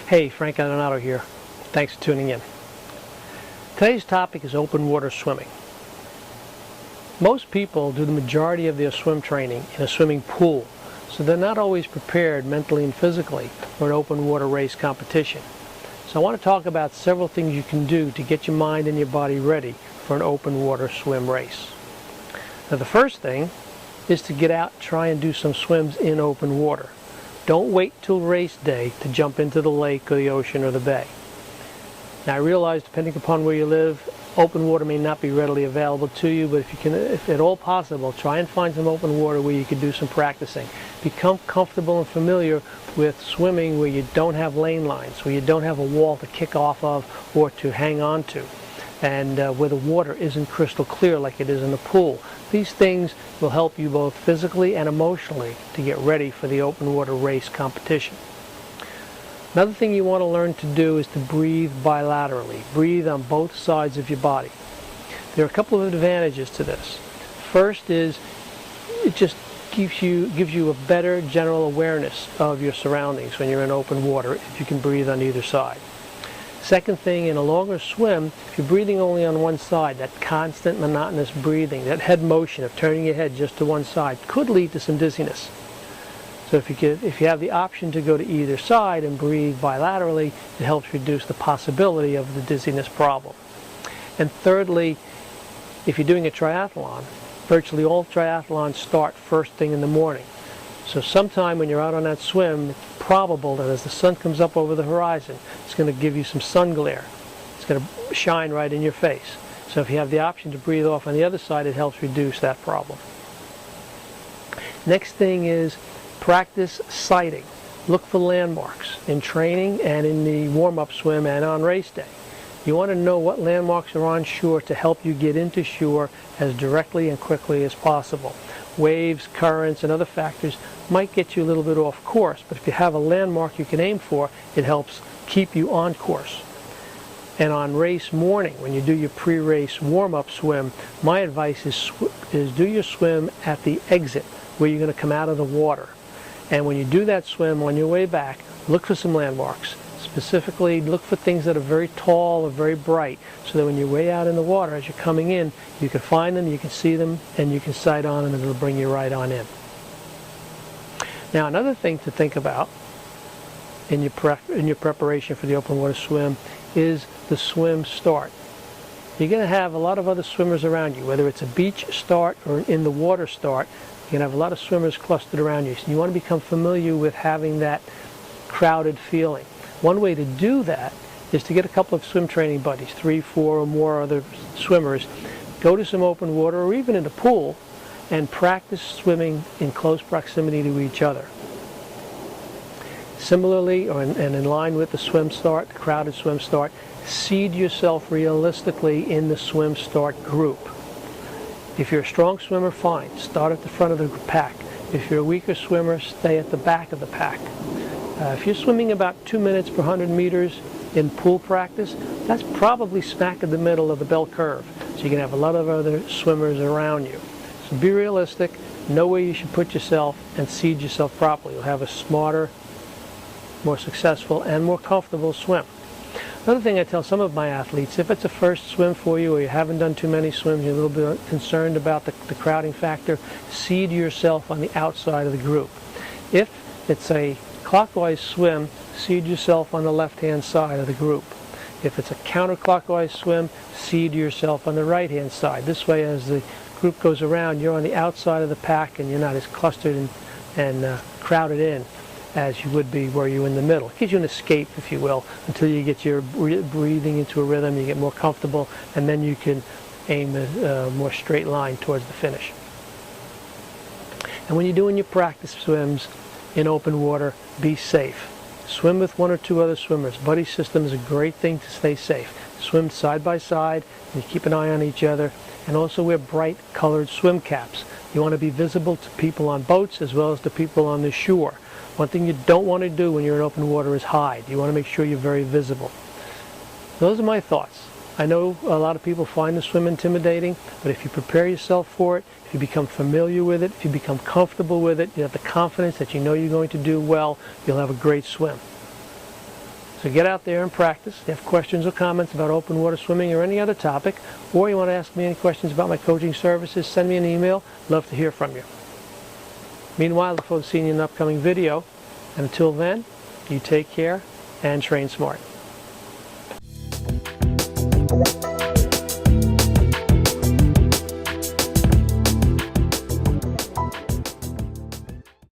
Hey, Frank Adonato here. Thanks for tuning in. Today's topic is open water swimming. Most people do the majority of their swim training in a swimming pool, so they're not always prepared mentally and physically for an open water race competition. So I want to talk about several things you can do to get your mind and your body ready for an open water swim race. Now the first thing is to get out and try and do some swims in open water. Don't wait till race day to jump into the lake or the ocean or the bay. Now I realize, depending upon where you live, open water may not be readily available to you, but if at all possible, try and find some open water where you can do some practicing. Become comfortable and familiar with swimming where you don't have lane lines, where you don't have a wall to kick off of or to hang on to, and where the water isn't crystal clear like it is in a pool. These things will help you both physically and emotionally to get ready for the open water race competition. Another thing you want to learn to do is to breathe bilaterally. Breathe on both sides of your body. There are a couple of advantages to this. First is it just gives you a better general awareness of your surroundings when you're in open water if you can breathe on either side. Second thing, in a longer swim, if you're breathing only on one side, that constant monotonous breathing, that head motion of turning your head just to one side could lead to some dizziness. So if you have the option to go to either side and breathe bilaterally, it helps reduce the possibility of the dizziness problem. And thirdly, if you're doing a triathlon, virtually all triathlons start first thing in the morning. So sometime when you're out on that swim, it's probable that as the sun comes up over the horizon, it's going to give you some sun glare. It's going to shine right in your face. So if you have the option to breathe off on the other side, it helps reduce that problem. Next thing is practice sighting. Look for landmarks in training and in the warm-up swim and on race day. You want to know what landmarks are on shore to help you get into shore as directly and quickly as possible. Waves, currents, and other factors might get you a little bit off course, but if you have a landmark you can aim for, it helps keep you on course. And on race morning, when you do your pre-race warm-up swim, my advice is do your swim at the exit where you're going to come out of the water. And when you do that swim on your way back, look for some landmarks. Specifically, look for things that are very tall or very bright, so that when you're way out in the water, as you're coming in, you can find them, you can see them, and you can sight on them, and it'll bring you right on in. Now, another thing to think about in your preparation for the open water swim is the swim start. You're going to have a lot of other swimmers around you, whether it's a beach start or in the water start. You're going to have a lot of swimmers clustered around you, so you want to become familiar with having that crowded feeling. One way to do that is to get a couple of swim training buddies, 3, 4, or more other swimmers, go to some open water or even in a pool and practice swimming in close proximity to each other. Similarly, and in line with the swim start, the crowded swim start, seed yourself realistically in the swim start group. If you're a strong swimmer, fine, start at the front of the pack. If you're a weaker swimmer, stay at the back of the pack. If you're swimming about 2 minutes per 100 meters in pool practice, that's probably smack in the middle of the bell curve. So you can have a lot of other swimmers around you. So be realistic, know where you should put yourself, and seed yourself properly. You'll have a smarter, more successful, and more comfortable swim. Another thing I tell some of my athletes, if it's a first swim for you or you haven't done too many swims, you're a little bit concerned about the crowding factor, seed yourself on the outside of the group. If it's a clockwise swim, seed yourself on the left-hand side of the group. If it's a counterclockwise swim, seed yourself on the right-hand side. This way, as the group goes around, you're on the outside of the pack and you're not as clustered and crowded in as you would be were you in the middle. It gives you an escape, if you will, until you get your breathing into a rhythm, you get more comfortable, and then you can aim a more straight line towards the finish. And when you're doing your practice swims in open water, be safe. Swim with 1 or 2 other swimmers. Buddy system is a great thing to stay safe. Swim side by side, and you keep an eye on each other, and also wear bright colored swim caps. You want to be visible to people on boats as well as to people on the shore. One thing you don't want to do when you're in open water is hide. You want to make sure you're very visible. Those are my thoughts. I know a lot of people find the swim intimidating, but if you prepare yourself for it, if you become familiar with it, if you become comfortable with it, you have the confidence that you know you're going to do well, you'll have a great swim. So get out there and practice. If you have questions or comments about open water swimming or any other topic, or you want to ask me any questions about my coaching services, send me an email. Love to hear from you. Meanwhile, look forward to seeing you in an upcoming video. And until then, you take care and train smart.